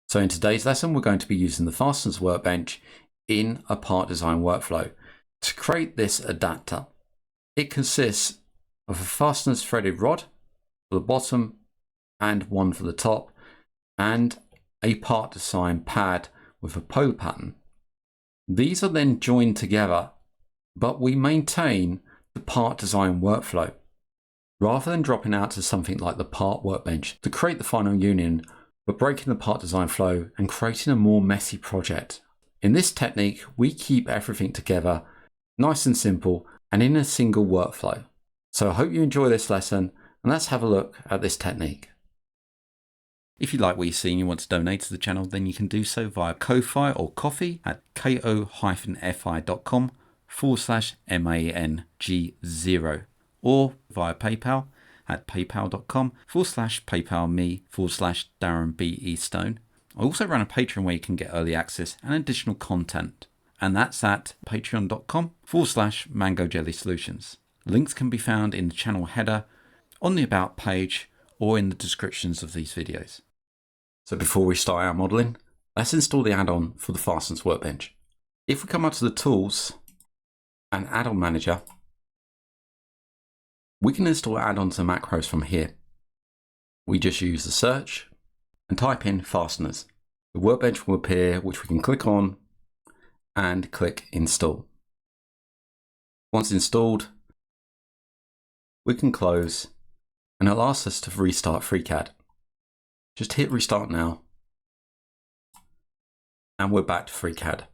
So in today's lesson, we're going to be using the Fasteners Workbench in a part design workflow to create this adapter. It consists of a fasteners threaded rod for the bottom and one for the top, and a part design pad with a pole pattern. These are then joined together, but we maintain the part design workflow. Rather than dropping out to something like the part workbench to create the final union, we're breaking the part design flow and creating a more messy project. In this technique, we keep everything together nice and simple and in a single workflow. So I hope you enjoy this lesson, and let's have a look at this technique. If you like what you see and you want to donate to the channel, then you can do so via Ko-Fi or Ko-Fi at ko-fi.com/MANG0 or via PayPal at paypal.com/paypalme/DarrenBEstone. I also run a Patreon where you can get early access and additional content, and that's at patreon.com/MangoJellySolutions. Links can be found in the channel header, on the About page, or in the descriptions of these videos. So before we start our modeling, let's install the add-on for the Fasteners Workbench. If we come up to the Tools and Add-on Manager, we can install add-ons and macros from here. We just use the search and type in Fasteners. The workbench will appear, which we can click on and click Install. Once installed, we can close, and it'll ask us to restart FreeCAD. Just hit Restart now, and we're back to FreeCAD.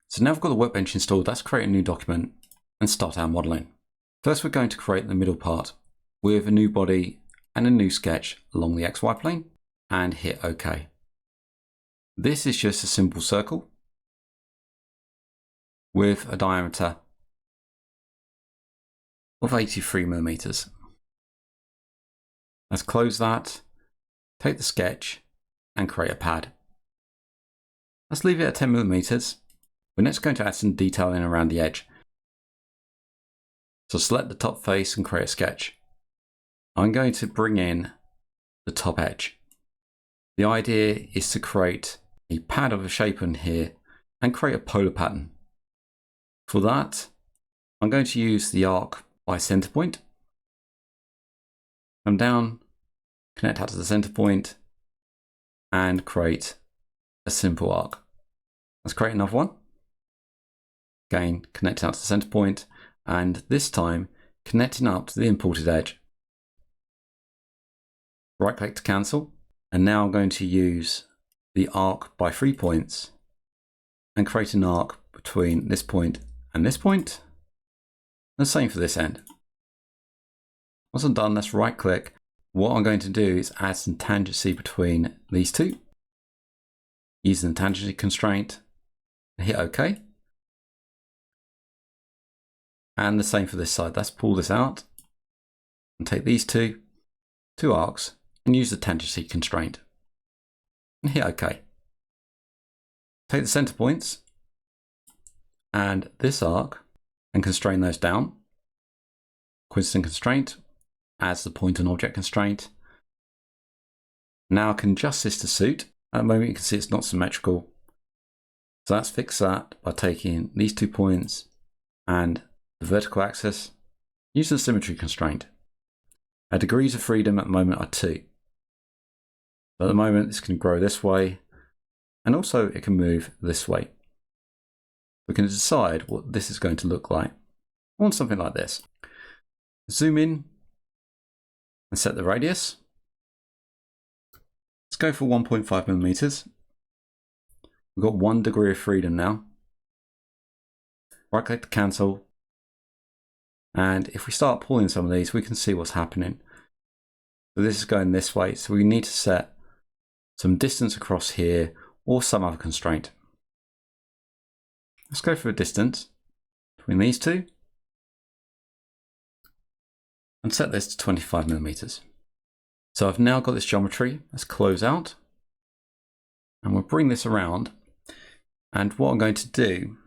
So now we've got the workbench installed, let's create a new document and start our modeling. First, we're going to create the middle part with a new body and a new sketch along the XY plane, and hit OK. This is just a simple circle with a diameter of 83 millimeters. Let's close that, take the sketch and create a pad. Let's leave it at 10 millimeters. We're next going to add some detailing around the edge. So select the top face and create a sketch. I'm going to bring in the top edge. The idea is to create a pad of a shape in here and create a polar pattern. For that, I'm going to use the arc by center point. Come down, connect out to the center point, and create a simple arc. Let's create another one. Again, connect out to the center point, and this time connecting up to the imported edge. Right click to cancel, and now I'm going to use the arc by 3 points and create an arc between this point and this point. And the same for this end. Once I'm done, let's right click. What I'm going to do is add some tangency between these two, using the tangency constraint, and hit OK. And the same for this side. Let's pull this out and take these two arcs and use the tangency constraint and hit OK. Take the center points and this arc and constrain those down. Coincident constraint adds the point and object constraint. Now I can adjust this to suit. At the moment you can see it's not symmetrical. So let's fix that by taking these 2 points and the vertical axis, use the symmetry constraint. Our degrees of freedom at the moment are 2. At the moment this can grow this way, and also it can move this way. We can decide what this is going to look like. I want something like this. Zoom in and set the radius. Let's go for 1.5 millimeters. We've got 1 degree of freedom now. Right click to cancel. And if we start pulling some of these, we can see what's happening. So this is going this way, so we need to set some distance across here or some other constraint. Let's go for a distance between these two and set this to 25 millimeters. So I've now got this geometry. Let's close out and we'll bring this around. And what I'm going to do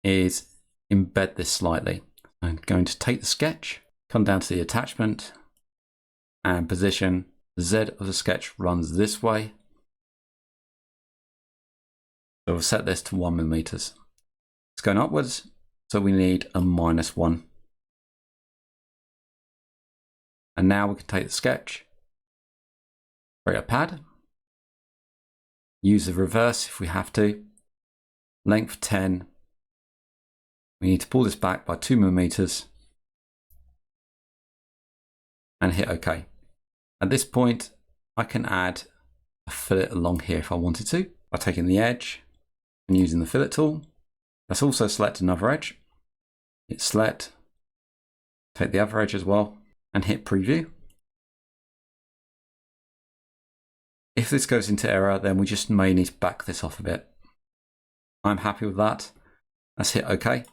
is embed this slightly. I'm going to take the sketch, come down to the attachment and position. The Z of the sketch runs this way. So we'll set this to 1 millimeters. It's going upwards, so we need a -1. And now we can take the sketch, create a pad, use the reverse if we have to, length 10. We need to pull this back by 2 millimeters and hit OK. At this point, I can add a fillet along here if I wanted to by taking the edge and using the fillet tool. Let's also select another edge. Hit select, take the other edge as well, and hit preview. If this goes into error, then we just may need to back this off a bit. I'm happy with that. Let's hit OK.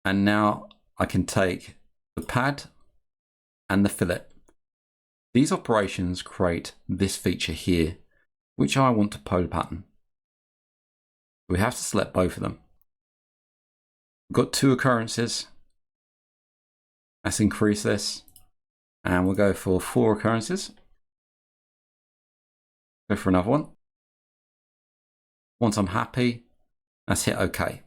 And now I can take the pad and the fillet. These operations create this feature here, which I want to polar pattern. We have to select both of them. We've got 2 occurrences. Let's increase this and we'll go for 4 occurrences. Go for another one. Once I'm happy, let's hit OK.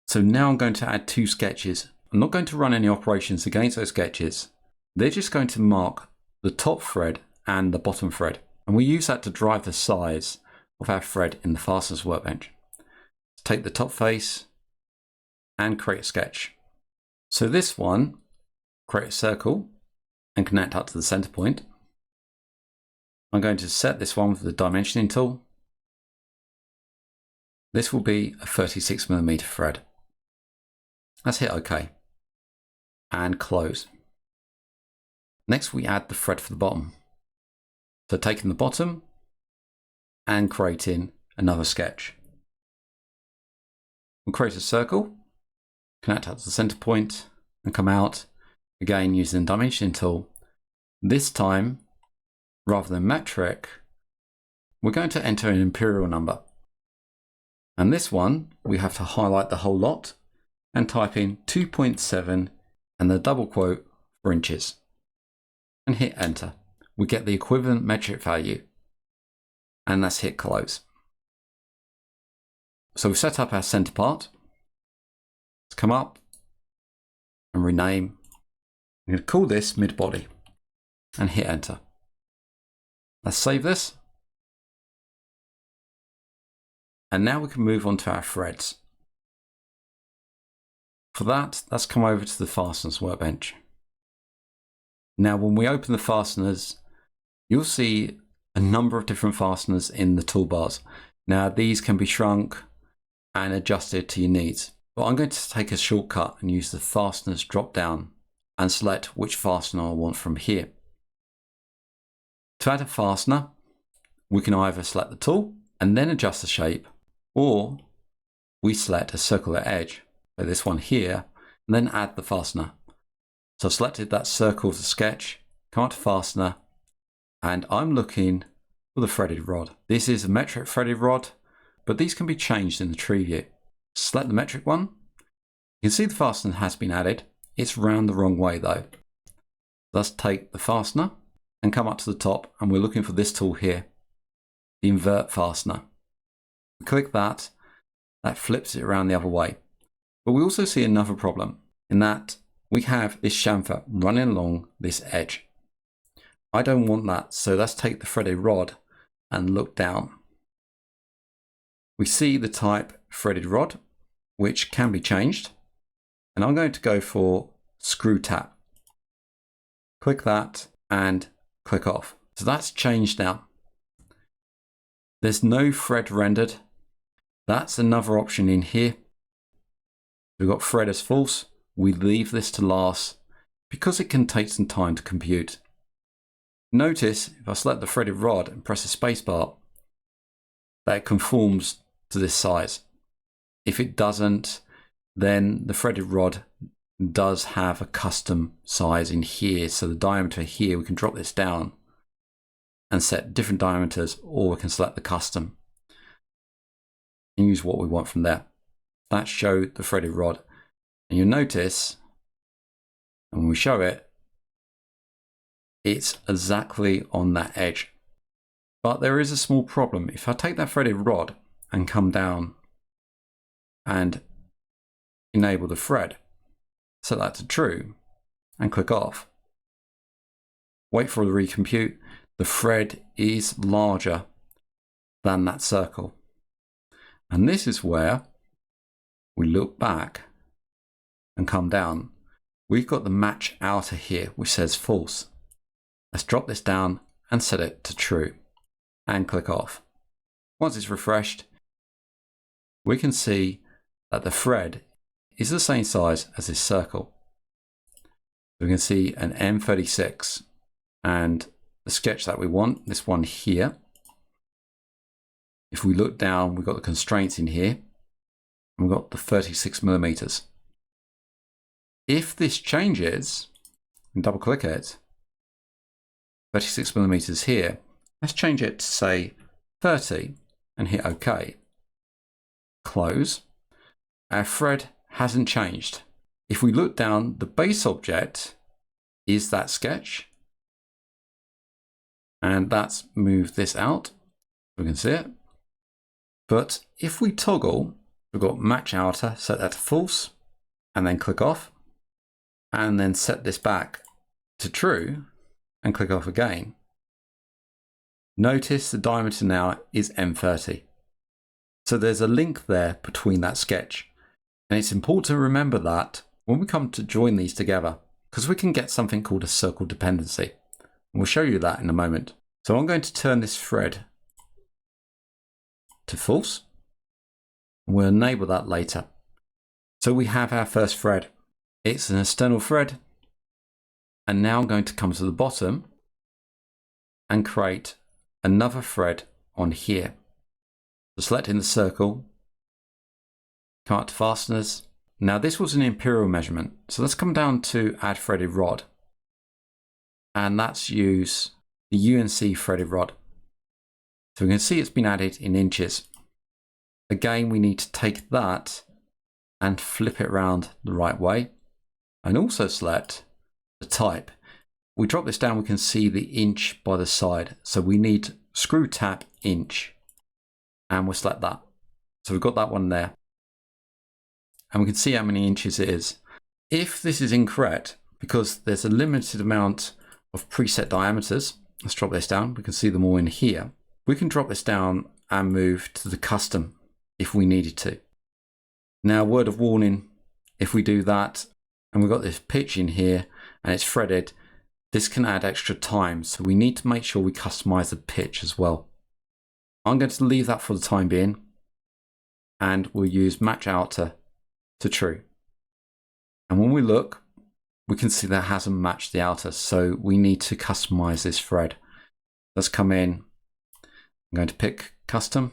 So now I'm going to add 2 sketches. I'm not going to run any operations against those sketches. They're just going to mark the top thread and the bottom thread. And we use that to drive the size of our thread in the Fasteners Workbench. Let's take the top face and create a sketch. So this one, create a circle and connect up to the center point. I'm going to set this one with the dimensioning tool. This will be a 36mm thread. Let's hit OK and close. Next, we add the thread for the bottom. So taking the bottom and creating another sketch. We'll create a circle, connect up to the center point and come out, again using the dimensioning tool. This time, rather than metric, we're going to enter an imperial number. And this one, we have to highlight the whole lot and type in 2.7 and the double quote for inches and hit enter. We get the equivalent metric value and let's hit close. So we've set up our center part. Let's come up and rename. I'm going to call this mid body and hit enter. Let's save this. And now we can move on to our threads. For that, let's come over to the Fasteners Workbench. Now, when we open the fasteners, you'll see a number of different fasteners in the toolbars. Now, these can be shrunk and adjusted to your needs. But I'm going to take a shortcut and use the Fasteners drop down and select which fastener I want from here. To add a fastener, we can either select the tool and then adjust the shape, or we select a circular edge, so this one here, and then add the fastener. So I've selected that circle of the sketch, come up to fastener, and I'm looking for the threaded rod. This is a metric threaded rod, but these can be changed in the tree view. Select the metric one. You can see the fastener has been added. It's round the wrong way though. Let's take the fastener and come up to the top, and we're looking for this tool here, the invert fastener. We click that, that flips it around the other way. But we also see another problem in that we have this chamfer running along this edge. I don't want that, so let's take the threaded rod and look down. We see the type threaded rod, which can be changed. And I'm going to go for screw tap. Click that and click off. So that's changed now. There's no thread rendered. That's another option in here. We've got thread as false. We leave this to last because it can take some time to compute. Notice if I select the threaded rod and press the spacebar, that it conforms to this size. If it doesn't, then the threaded rod does have a custom size in here. So the diameter here, we can drop this down and set different diameters, or we can select the custom and use what we want from there. That showed the threaded rod. And you'll notice, and when we show it, it's exactly on that edge. But there is a small problem. If I take that threaded rod and come down and enable the thread, set that to true and click off, wait for the recompute, the thread is larger than that circle. And this is where we look back and come down. We've got the match outer here, which says false. Let's drop this down and set it to true and click off. Once it's refreshed, we can see that the thread is the same size as this circle. We can see an M36 and the sketch that we want, this one here. If we look down, we've got the constraints in here and we've got the 36 millimeters. If this changes, and double click it, 36 millimeters here, let's change it to say 30 and hit OK. Close. Our thread hasn't changed. If we look down, the base object is that sketch. And that's moved this out. We can see it. But if we toggle, we've got match outer, set that to false, and then click off. And then set this back to true and click off again. Notice the diameter now is M30. So there's a link there between that sketch. And it's important to remember that when we come to join these together, because we can get something called a circle dependency. And we'll show you that in a moment. So I'm going to turn this thread to false. And we'll enable that later. So we have our first thread. It's an external thread. And now I'm going to come to the bottom and create another thread on here. So selecting the circle, come up to Fasteners. Now this was an imperial measurement. So let's come down to add threaded rod. And let's use the UNC threaded rod. So we can see it's been added in inches. Again, we need to take that and flip it around the right way. And also select the type. We drop this down, we can see the inch by the side. So we need screw tap inch. And we'll select that. So we've got that one there. And we can see how many inches it is. If this is incorrect, because there's a limited amount of preset diameters, let's drop this down. We can see them all in here. We can drop this down and move to the custom if we needed to. Now, word of warning, if we do that, and we've got this pitch in here and it's threaded, this can add extra time. So we need to make sure we customize the pitch as well. I'm going to leave that for the time being. And we'll use match outer to true. And when we look, we can see that hasn't matched the outer. So we need to customize this thread. Let's come in. I'm going to pick custom.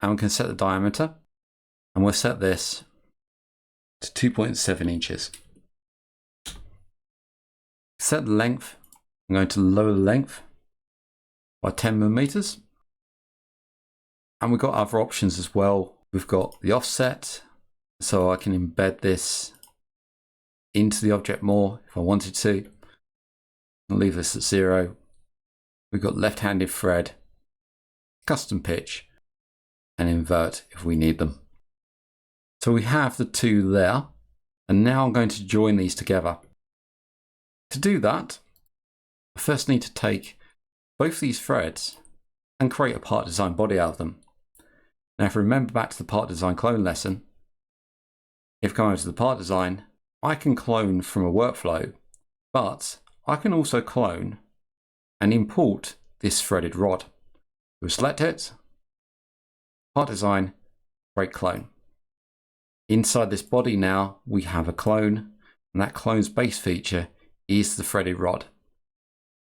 And we can set the diameter. And we'll set this to 2.7 inches. Set the length. I'm going to lower the length by 10 millimeters. And we've got other options as well. We've got the offset, so I can embed this into the object more if I wanted to. I'll leave this at 0. We've got left-handed thread, custom pitch, and invert if we need them. So we have the two there, and now I'm going to join these together. To do that, I first need to take both these threads and create a part design body out of them. Now, if we remember back to the part design clone lesson, if I come over to the part design, I can clone from a workflow, but I can also clone and import this threaded rod. We'll select it, part design, create clone. Inside this body now, we have a clone, and that clone's base feature is the threaded rod.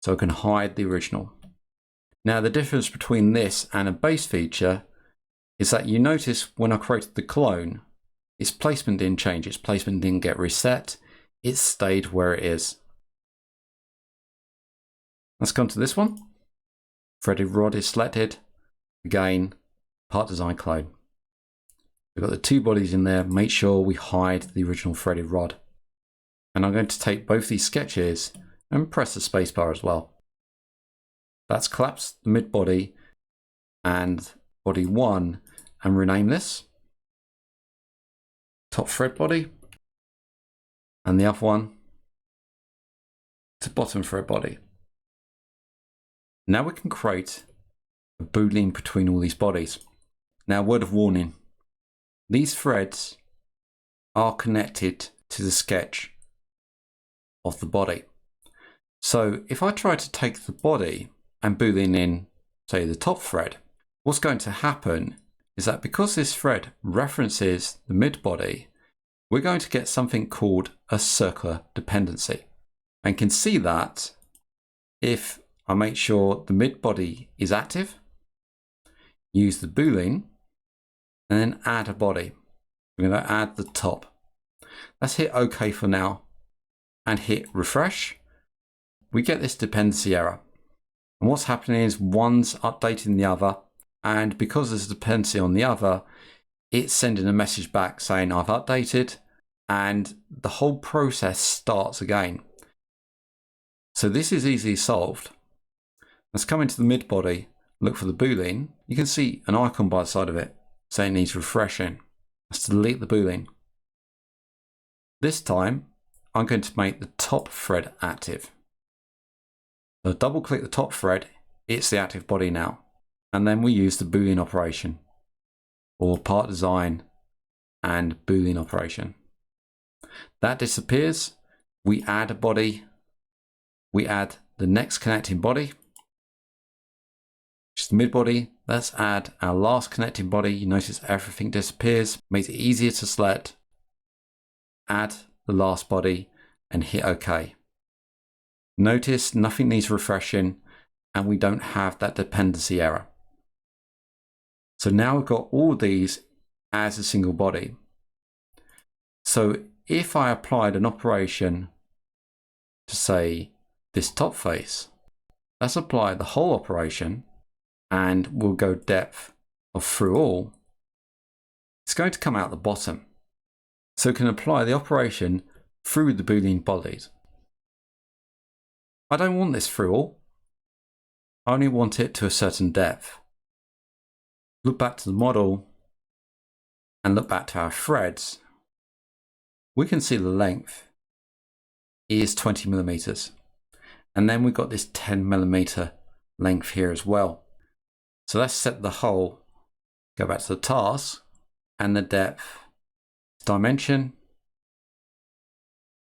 So I can hide the original. Now, the difference between this and a base feature is that you notice when I created the clone, its placement didn't change, its placement didn't get reset, it stayed where it is. Let's come to this one. Threaded rod is selected. Again, part design clone. We've got the two bodies in there. Make sure we hide the original threaded rod. And I'm going to take both these sketches and press the spacebar as well. Let's collapse the mid body and body 1 and rename this top thread body, and the other one to bottom thread body. Now we can create a boolean between all these bodies. Now, word of warning, these threads are connected to the sketch of the body. So if I try to take the body and boolean in, say, the top thread, what's going to happen is that because this thread references the mid body, we're going to get something called a circular dependency. And can see that if I make sure the mid body is active, use the boolean, and then add a body. We're going to add the top. Let's hit OK for now and hit refresh. We get this dependency error. And what's happening is one's updating the other, and because there's a dependency on the other, it's sending a message back saying I've updated, and the whole process starts again. So this is easily solved. Let's come into the mid body, look for the boolean. You can see an icon by the side of it saying it needs refreshing. Let's delete the boolean. This time, I'm going to make the top thread active. So double click the top thread, it's the active body now. And then we use the boolean operation, or part design and boolean operation. That disappears. We add a body. We add the next connecting body, which is the mid body. Let's add our last connecting body. You notice everything disappears. Makes it easier to select. Add the last body and hit OK. Notice nothing needs refreshing and we don't have that dependency error. So now we've got all these as a single body. So if I applied an operation to say this top face, let's apply the whole operation and we'll go depth of through all. It's going to come out the bottom. So we can apply the operation through the boolean bodies. I don't want this through all. I only want it to a certain depth. Look back to the model and look back to our threads. We can see the length is 20 millimeters. And then we've got this 10 millimeter length here as well. So let's set the whole, go back to the task, and the depth dimension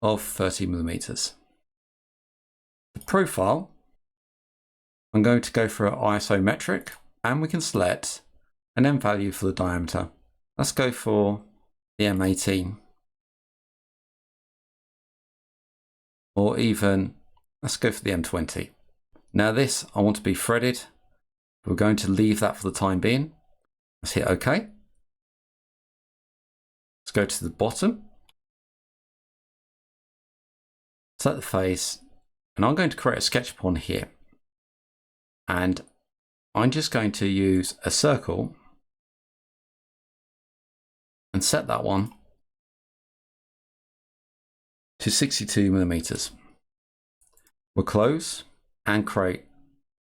of 30 millimeters. The profile, I'm going to go for an isometric, and we can select an M value for the diameter. Let's go for the M18. Or even, let's go for the M20. Now this, I want to be threaded. We're going to leave that for the time being. Let's hit OK. Let's go to the bottom. Select the face. And I'm going to create a sketch upon here. And I'm just going to use a circle and set that one to 62 millimeters. We'll close and create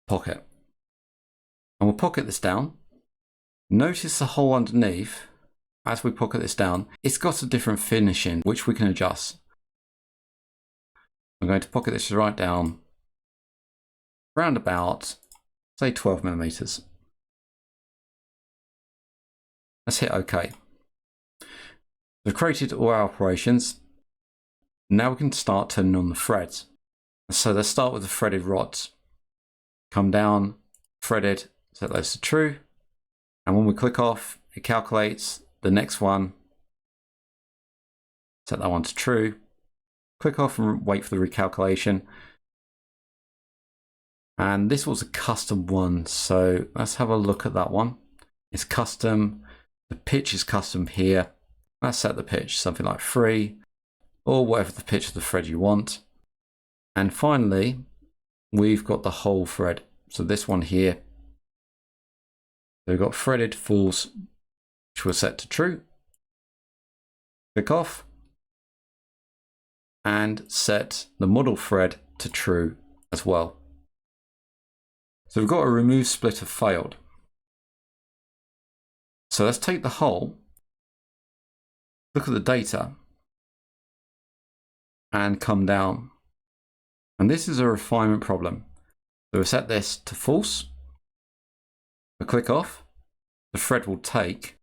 pocket. And we'll pocket this down. Notice the hole underneath, as we pocket this down, it's got a different finishing, which we can adjust. I'm going to pocket this right down, around about, say 12 millimeters. Let's hit OK. We've created all our operations. Now we can start turning on the threads. So let's start with the threaded rods. Come down, threaded, set those to true. And when we click off, it calculates the next one. Set that one to true. Click off and wait for the recalculation. And this was a custom one, so let's have a look at that one. It's custom, the pitch is custom here. Let's set the pitch, something like 3, or whatever the pitch of the thread you want. And finally, we've got the whole thread. So this one here. So we've got threaded false, which we'll set to true. Click off. And set the model thread to true as well. So we've got a remove splitter failed. So let's take the whole, look at the data, and come down. And this is a refinement problem. So we'll set this to false. We'll click off. The thread will take.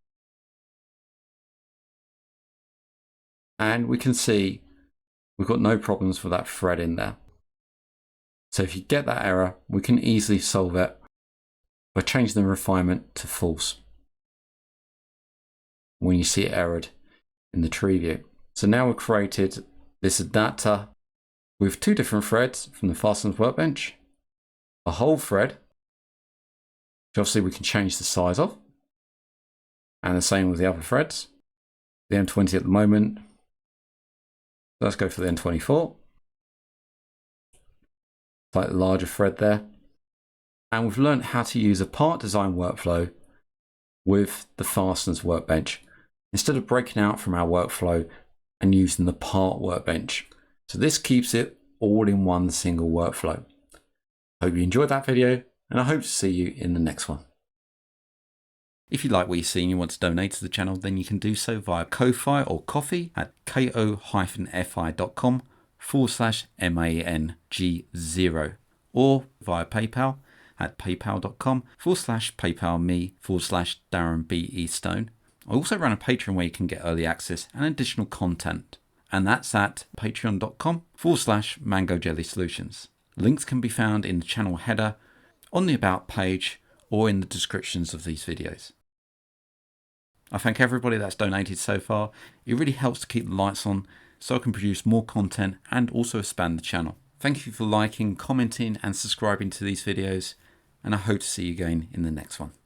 And we can see we've got no problems with that thread in there. So if you get that error, we can easily solve it by changing the refinement to false when you see it errored in the tree view. So now we've created this adapter with two different threads from the Fasteners Workbench, a whole thread, which obviously we can change the size of, and the same with the other threads. The M20 at the moment. Let's go for the M24. Slightly larger thread there. And we've learned how to use a part design workflow with the Fasteners Workbench instead of breaking out from our workflow and using the part workbench. So this keeps it all in one single workflow. Hope you enjoyed that video, and I hope to see you in the next one. If you like what you see and you want to donate to the channel, then you can do so via Ko-Fi or Coffee at ko-fi.com/MANG0 or via PayPal at paypal.com/paypalme/DarrenBEstone. I also run a Patreon where you can get early access and additional content, and that's at patreon.com/MangoJellySolutions. Links can be found in the channel header, on the About page, or in the descriptions of these videos. I thank everybody that's donated so far. It really helps to keep the lights on so I can produce more content and also expand the channel. Thank you for liking, commenting and subscribing to these videos, and I hope to see you again in the next one.